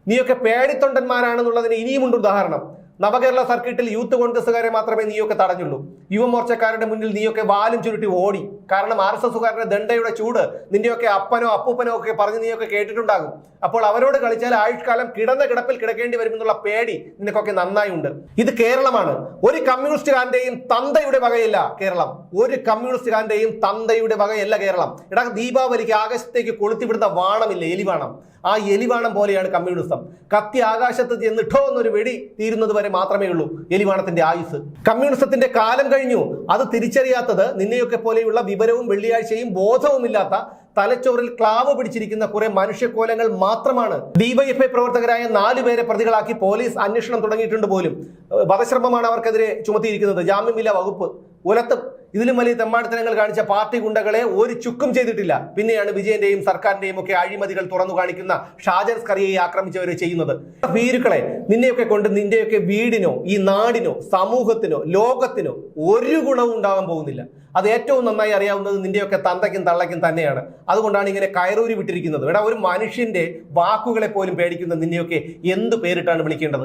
നീയൊക്കെ പേടിത്തൊണ്ടന്മാരാണെന്നുള്ളതിന് ഇനിയുമുണ്ട് ഉദാഹരണം. നവകേരള സർക്കിട്ടിൽ യൂത്ത് കോൺഗ്രസ്സുകാരെ മാത്രമേ നീയൊക്കെ തടഞ്ഞുള്ളൂ. യുവമോർച്ചക്കാരുടെ മുന്നിൽ നീയൊക്കെ വാലും ചുരുട്ടി ഓടി. കാരണം RSSകാരുടെ ദണ്ഡയുടെ ചൂട് നിന്റെയൊക്കെ അപ്പനോ അപ്പൂപ്പനോ ഒക്കെ പറഞ്ഞ് നീയൊക്കെ കേട്ടിട്ടുണ്ടാകും. അപ്പോൾ അവരോട് കളിച്ചാൽ ആയുഷ്കാലം കിടന്ന കിടപ്പിൽ കിടക്കേണ്ടി വരുമെന്നുള്ള പേടി നിനക്കൊക്കെ നന്നായി ഉണ്ട്. ഇത് കേരളമാണ്. ഒരു കമ്മ്യൂണിസ്റ്റുകാരന്റെയും തന്തയുടെ വകയല്ല കേരളം. ഒരു കമ്മ്യൂണിസ്റ്റുകാരന്റെയും തന്തയുടെ വകയല്ല കേരളം. എടാ, ദീപാവലിക്ക് ആകാശത്തേക്ക് കൊളുത്തിവിടുന്ന വാണമില്ല, എലിവാണം. ആ എലിവാണം പോലെയാണ് കമ്മ്യൂണിസം. കത്തി ആകാശത്ത് ചെന്നിട്ടോ എന്നൊരു വെടി തീരുന്നത് വരെ മാത്രമേ ഉള്ളൂ എലിവാണത്തിന്റെ ആയുസ്. കമ്മ്യൂണിസത്തിന്റെ കാലം കഴിഞ്ഞു. അത് തിരിച്ചറിയാത്തത് നിന്നെയൊക്കെ പോലെയുള്ള വിവരവും വെള്ളിയാഴ്ചയും ബോധവുമില്ലാത്ത തലച്ചോറിൽ ക്ലാവ് പിടിച്ചിരിക്കുന്ന കുറെ മനുഷ്യക്കോലങ്ങൾ മാത്രമാണ്. ഡിവൈഎഫ്ഐ പ്രവർത്തകരായ 4 പേരെ പ്രതികളാക്കി പോലീസ് അന്വേഷണം തുടങ്ങിയിട്ടുണ്ട് പോലും. വധശ്രമമാണ് അവർക്കെതിരെ ചുമത്തിയിരിക്കുന്നത്. ജാമ്യമില്ലാ വകുപ്പ് ഉലത്തും. ഇതിലും വലിയ തെമ്മാടിത്തരങ്ങൾ കാണിച്ച പാർട്ടി ഗുണ്ടകളെ ഒരു ചുക്കും ചെയ്തിട്ടില്ല. പിന്നെയാണ് വിജയന്റെയും സർക്കാരിന്റെയും ഒക്കെ അഴിമതികൾ തുറന്നു കാണിക്കുന്ന ഷാജൻ സ്കറിയയെ ആക്രമിച്ചവരെ ചെയ്യുന്നത്. ഭീരുക്കളെ, നിന്നെയൊക്കെ കൊണ്ട് നിന്റെയൊക്കെ വീടിനോ ഈ നാടിനോ സമൂഹത്തിനോ ലോകത്തിനോ ഒരു ഗുണവും ഉണ്ടാകാൻ പോകുന്നില്ല. അത് ഏറ്റവും നന്നായി അറിയാവുന്നത് നിന്റെയൊക്കെ തന്തയ്ക്കും തള്ളയ്ക്കും തന്നെയാണ്. അതുകൊണ്ടാണ് ഇങ്ങനെ കയറൂരി വിട്ടിരിക്കുന്നത്. എടാ, ഒരു മനുഷ്യന്റെ വാക്കുകളെ പോലും പേടിക്കുന്ന നിന്നെയൊക്കെ എന്ത് പേരിട്ടാണ് വിളിക്കേണ്ടത്?